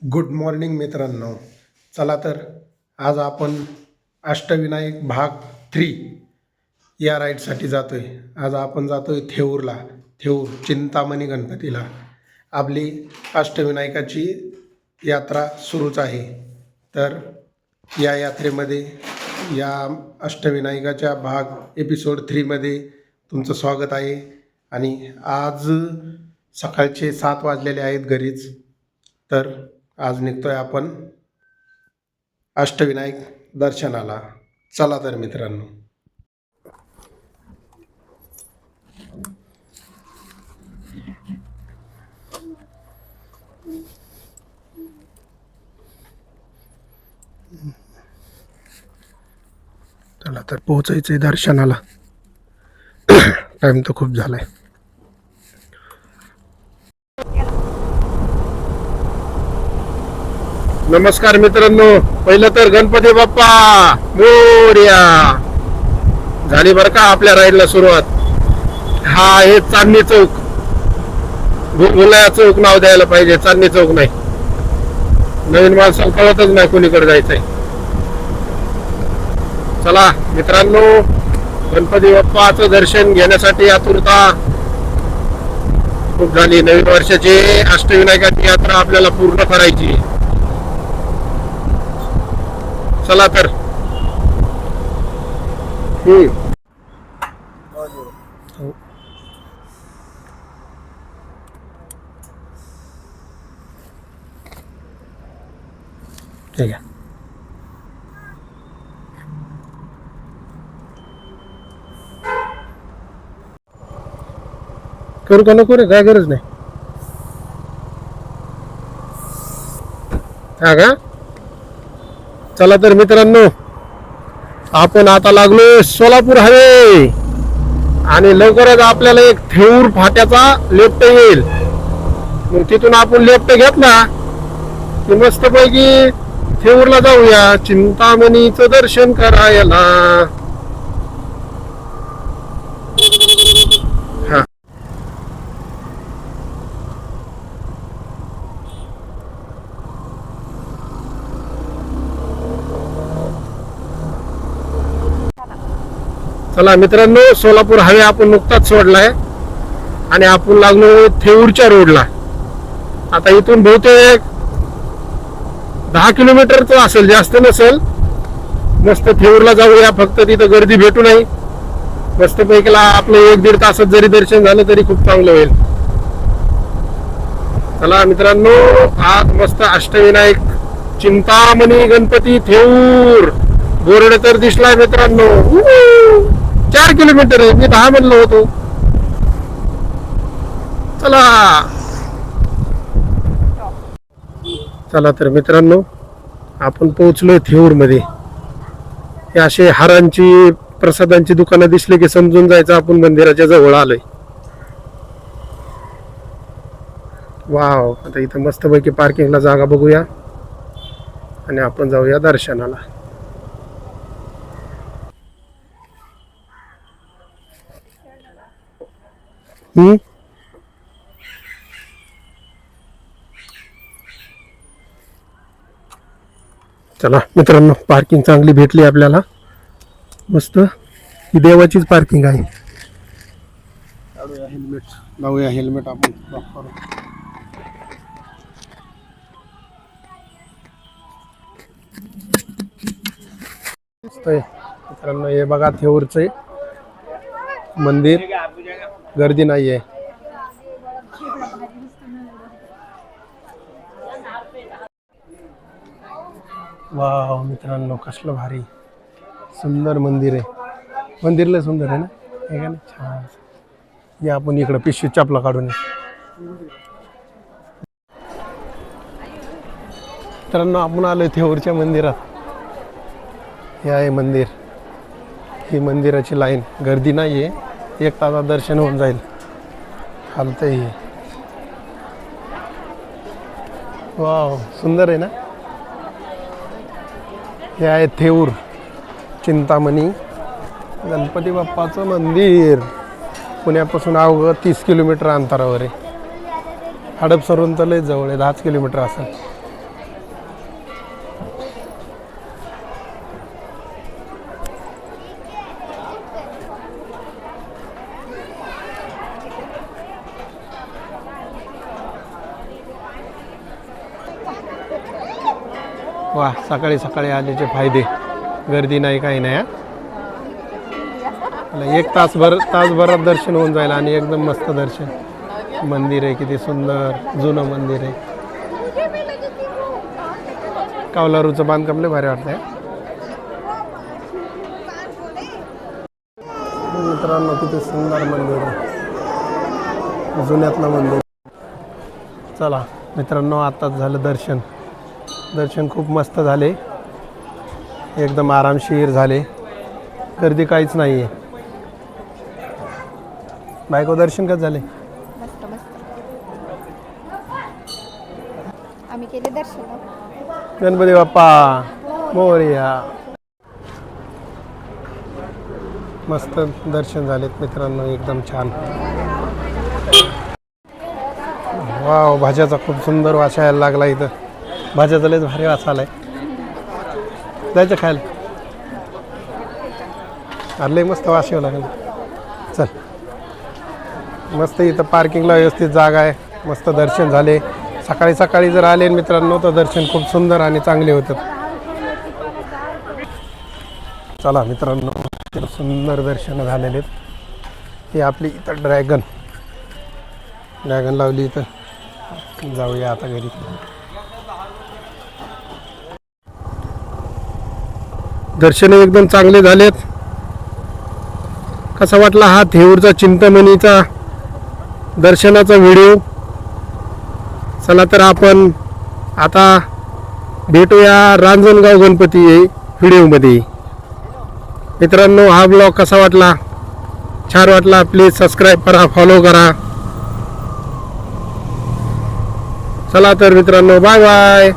Good morning मित्रांनो. चला तर आज आपण अष्टविनायक भाग 3 या राईडसाठी जातो आहे. आज आपण जातो आहे थेऊर चिंतामणी गणपतीला. आपली अष्टविनायकाची यात्रा सुरूच आहे. तर या यात्रेमध्ये या अष्टविनायकाच्या भाग एपिसोड 3मध्ये तुमचं स्वागत आहे. आणि आज सकाळचे 7 वाजलेले आहेत घरीच. तर आज निघतोय आपण अष्टविनायक दर्शनाला. चला तर मित्रांनो. चला तर पोहोचायचंय दर्शनाला. टाइम तर खूप झालाय. नमस्कार मित्रांनो. पहिलं तर गणपती बाप्पा मोरया. झाली बरं का आपल्या राईडला सुरुवात. हा आहे चांदणी चौक. भुलभुलैया चौक नाव द्यायला पाहिजे, चांदणी चौक नाही. नवीन माणसाला कळतच नाही कोणीकडे जायचंय. चला मित्रांनो, गणपती बाप्पाचं दर्शन घेण्यासाठी आतुरता खूप झाली. नवीन वर्षाची अष्टविनायकाची यात्रा आपल्याला पूर्ण करायची. चला तर. ठीक आहे. करू का नको रे? काय गरज नाही. हा का? चला तर मित्रांनो, आपण आता लागलो सोलापूर हायवे. आणि लवकरच आपल्याला एक थेऊर फाट्याचा लेफ्ट येईल. मग तिथून आपण लेफ्ट घेतला की मस्तपैकी थेऊरला जाऊया चिंतामणीचं दर्शन करायला. हा, चला मित्रांनो, सोलापूर हायवे आपण नुकताच सोडलाय आणि आपण लागलो थेऊरच्या रोडला. आता इथून बहुतेक 10 किलोमीटरचं असेल, जास्त नसेल. मस्त थेऊरला जाऊया. फक्त तिथं गर्दी भेटू नये. मस्तपैकीला आपलं 1-1.5 तासात जरी दर्शन झालं तरी खूप चांगलं होईल. चला मित्रांनो, आज मस्त अष्टविनायक चिंतामणी गणपती थेऊर बोर्ड तर दिसलाय मित्रांनो. 4 किलोमीटर आहे. मी 10 म्हणलो होतो. चला तर मित्रांनो, आपण पोहोचलोय थेऊर मध्ये. हे असे हारांची प्रसादांची दुकानं दिसले की समजून जायचं आपण मंदिराच्या जवळ आलोय. वाव. आता इथं मस्तपैकी पार्किंगला जागा बघूया आणि आपण जाऊया दर्शनाला. चला मित्रांनो, पार्किंग चांगली भेटली आपल्याला. मस्त ही देवाचीच पार्किंग आहे. लावूया हेल्मेट आपण प्रॉपर. मित्रांनो, हे बघा थेऊरचे मंदिर. गर्दी नाहीये. वाव मित्रांनो, कसलं भारी सुंदर मंदिर आहे. मंदिर लय सुंदर आहे ना, हे का नाही? छान. या आपण इकडं पिशवी चपला काढून. मित्रांनो, आपण आलोय थेऊरच्या मंदिरात. हे आहे मंदिर. ही मंदिराची लाईन. गर्दी नाहीये. 1 तासात दर्शन होऊन जाईल. चालतंय. वाव, सुंदर आहे ना. हे आहे थेऊर चिंतामणी गणपती बाप्पाचं मंदिर. पुण्यापासून अवघं 30 किलोमीटर अंतरावर आहे. हडपसरून तर लय जवळ आहे. 10 किलोमीटर असेल. वा सकाळी सकाळी आल्याचे फायदे. गर्दी नाही काही नाही हा. एक तासभरात दर्शन होऊन जाईल आणि एकदम मस्त दर्शन. मंदिर आहे किती सुंदर जुनं मंदिर आहे. कौलारूचं बांधकाम लय भारी वाटतंय. मित्रांनो किती सुंदर मंदिर आहे, जुन्यातलं मंदिर. चला मित्रांनो आताच झालं दर्शन खूप मस्त झाले, एकदम आरामशीर झाले, गर्दी काहीच नाही आहे. बायको दर्शन कसं झाले? मस्त मस्त. आम्ही केले दर्शन. गणपती बाप्पा मोरया. मस्त दर्शन झालेत मित्रांनो, एकदम छान. वाव, भाज्याचा खूप सुंदर वास यायला लागला इथं. भाज्याचा लयच भारी वास आलाय. जायचं खायला? अरे मस्त वास येऊ लागला. चल, मस्त इथं पार्किंगला व्यवस्थित जागा आहे. मस्त दर्शन झाले. सकाळी सकाळी जर आले मित्रांनो तर दर्शन खूप सुंदर आणि चांगले होतात. चला मित्रांनो, सुंदर दर्शन झालेले आहेत. ही आपली इथं ड्रॅगन लावली इथं. जाऊया आता घरी. दर्शन एकदम चांगले झालेत. कसा वाटला हा थेऊरचा चिंतामणीचा दर्शनाचा व्हिडिओ? चला तर आपण आता भेटूया रांजणगाव गणपती व्हिडिओमध्ये. मित्रांनो हा ब्लॉग कसा वाटला? छान वाटला प्लीज सबस्क्राईब करा, फॉलो करा. चला तर मित्रांनो, बाय बाय.